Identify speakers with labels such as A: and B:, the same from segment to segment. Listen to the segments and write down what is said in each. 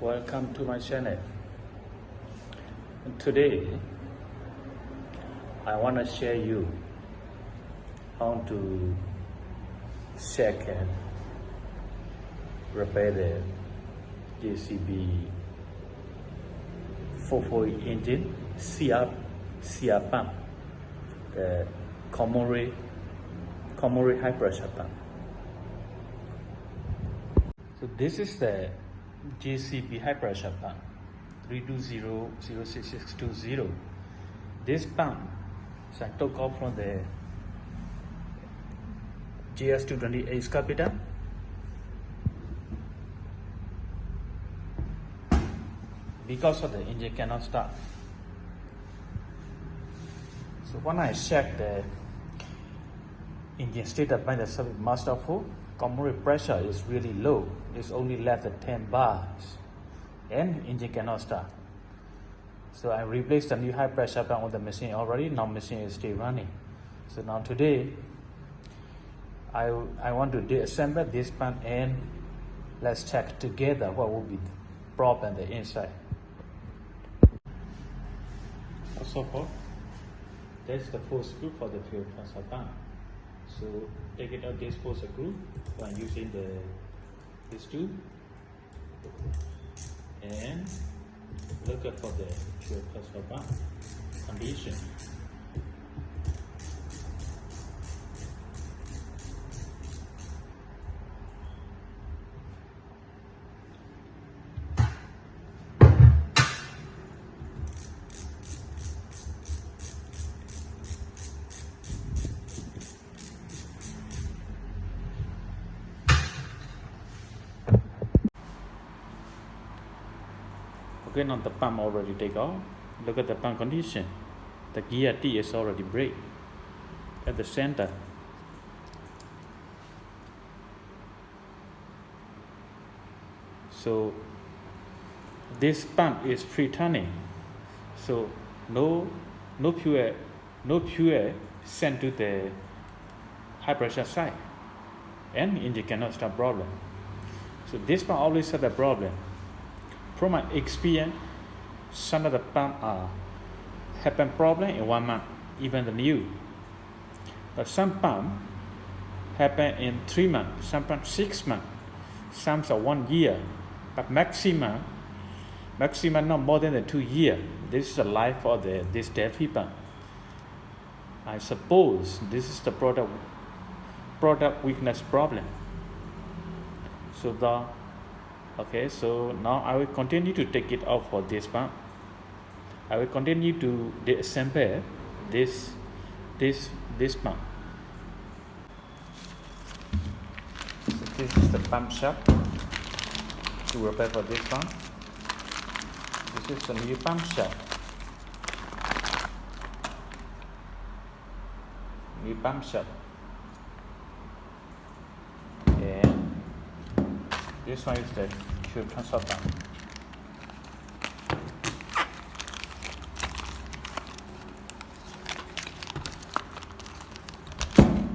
A: Welcome to my channel. And today I want to share you how to check and repair the JCB 440 engine CR pump, the common high pressure pump. So this is the JCB high pressure pump 320-06620. This pump is I took off from the JS220 excavator. Because of the engine cannot start. So when I check the engine stated by the service master for common pressure is really low. It's only less than 10 bars and engine cannot start. So I replaced the new high pressure pump on the machine already. Now machine is still running. So now today I want to disassemble this pump and let's check together what will be the problem on the inside. First of all, that's the full screw for the fuel transfer pump. So take it out this full screw by using this tool and look up for the fuel transfer pump condition. Okay, now the pump already take off. Look at the pump condition. The gear T is already break at the center. So this pump is free turning. So no fuel sent to the high pressure side, and engine cannot start problem. So this pump always have the problem. From my experience, some of the pump happen problem in 1 month, even the new. But some pump happen in 3 months, some pump 6 months, some are 1 year, but maximum not more than 2 years. This is the life for this DEFI pump. I suppose this is the product weakness problem. So now I will continue to take it out for this pump. I will continue to disassemble this pump. So this is the pump shaft to repair for this pump. This is the new pump shaft. New pump shaft. And this one is the fuel transfer pump.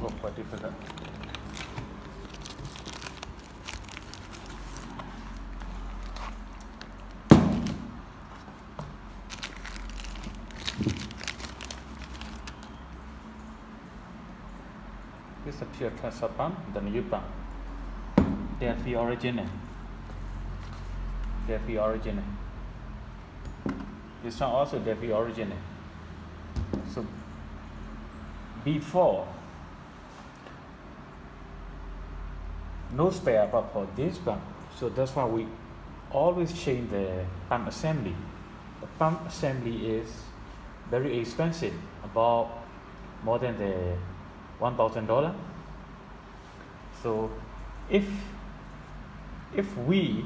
A: Go for different. This is the fuel transfer pump, the new pump. DEFI original. This one also DEFI original. So before, no spare part for this pump. So that's why we always change the pump assembly. The pump assembly is very expensive, about more than the $1,000. So if we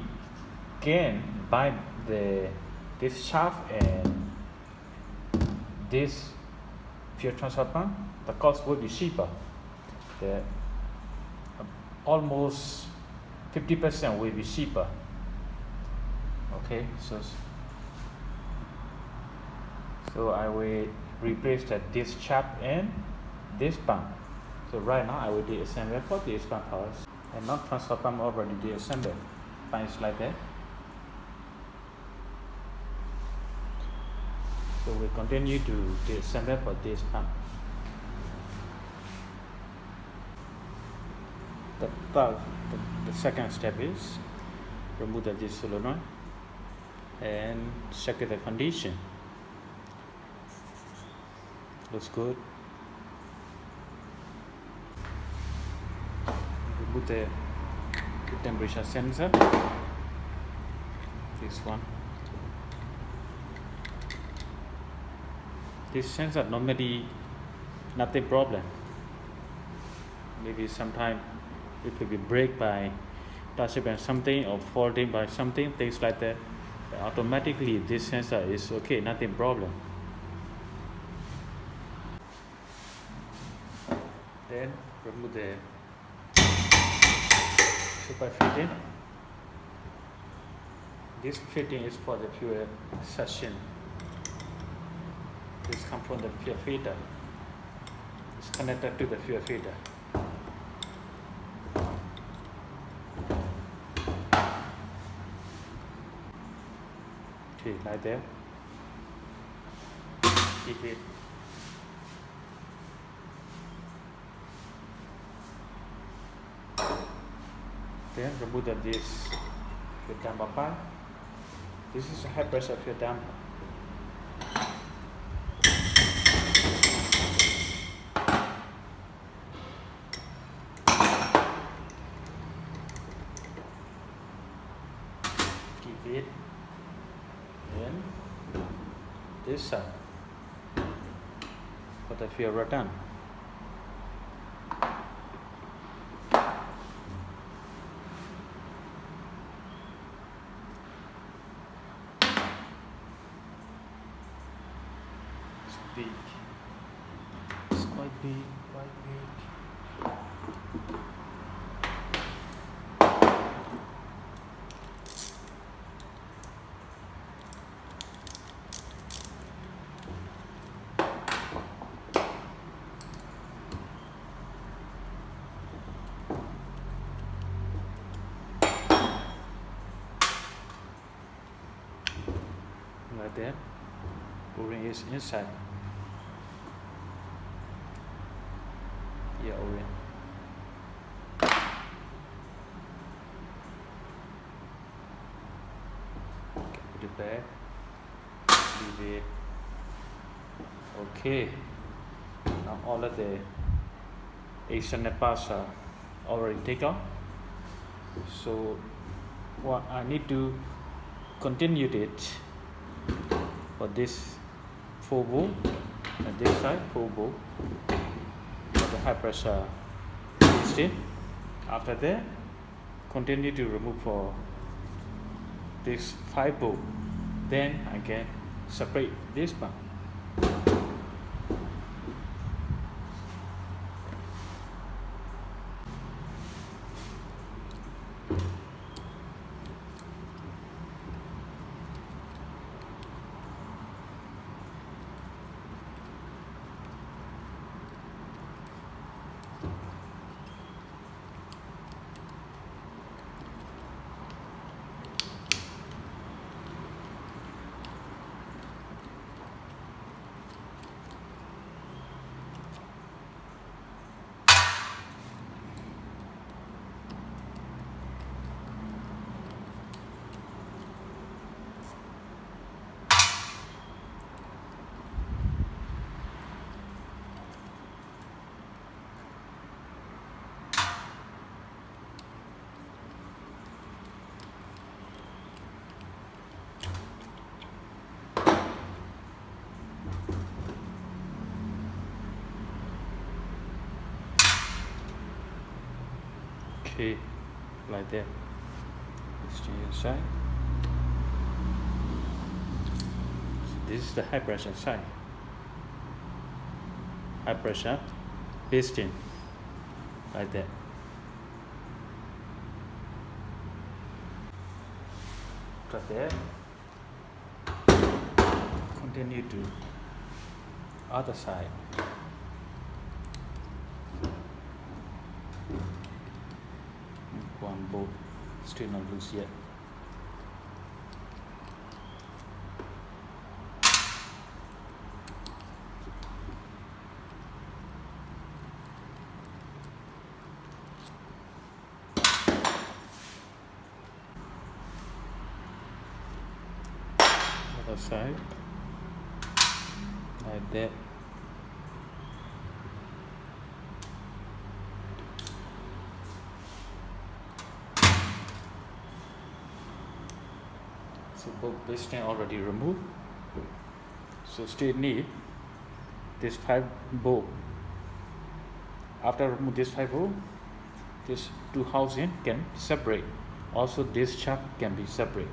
A: can buy this shaft and this fuel transfer pump, the cost will be cheaper. Almost 50% will be cheaper. Okay, so I will replace this shaft and this pump. So right now I will disassemble for this pump first. And not transfer pump already disassembled. Pump is like that. So we continue to disassemble for this pump. The second step is remove this solenoid and check the condition. Looks good. Remove the temperature sensor. This one. This sensor normally nothing problem. Maybe sometime it will be break by touching by something or faulting by something, things like that. But automatically this sensor is okay, nothing problem. Then remove the super fitting. This fitting is for the fuel suction. This comes from the fuel filter. It's connected to the fuel filter. Okay, like that. Keep it. Then remove this fuel damper pipe. This is a high pressure fuel damper. Keep it. Then this side for the fuel return. Big. It's quite big, quite big. Like that. O-ring is inside. Yeah, O-ring. Put it back. Leave it. Okay. Now all of the external parts are already taken off. So what I need to continue it for this 4 volt and this side 4 volt. The high pressure piston. After that, continue to remove for this 5 volt. Then I can separate this one. Okay, like that. Let's change inside. So this is the high pressure side. High pressure piston, like that. Cut there. Continue to other side. One bolt still not loose yet. other side like that. So both piston already removed, so still need this 5 bolt. After remove this 5 bolt, this 2 housing can separate. Also this chuck can be separate.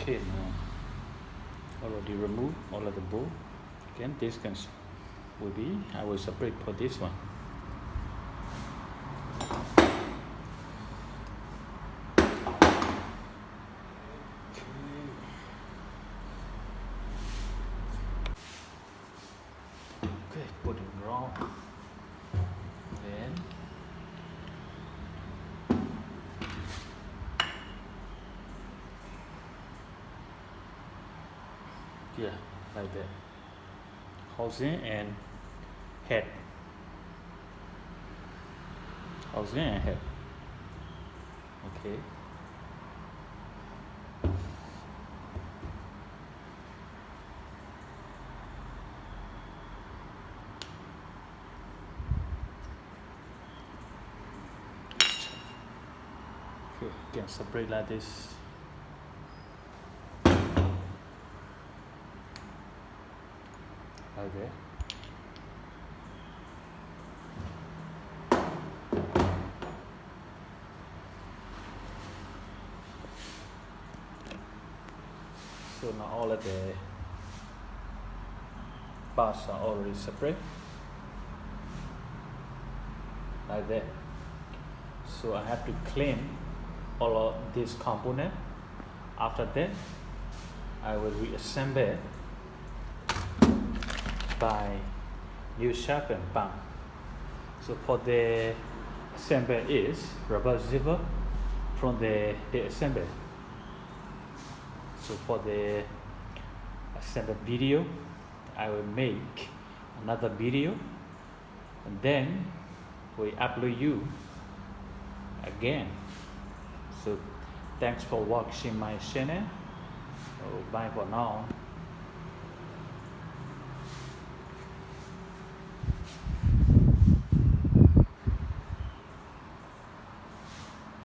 A: Okay, now already remove all of the bolt. Again, this will be, I will separate for this one. Okay, put it wrong. Then yeah, like that. Housing and head. Housing and head. Okay. Okay, can separate like this. Like that. So now all of the parts are already separate, like that. So I have to clean all of this component. After that, I will reassemble by new shaft and pump. So for the assembly is rubber zipper from the assembly. So for the assembly video, I will make another video and then we upload you again. So thanks for watching my channel. So bye for now.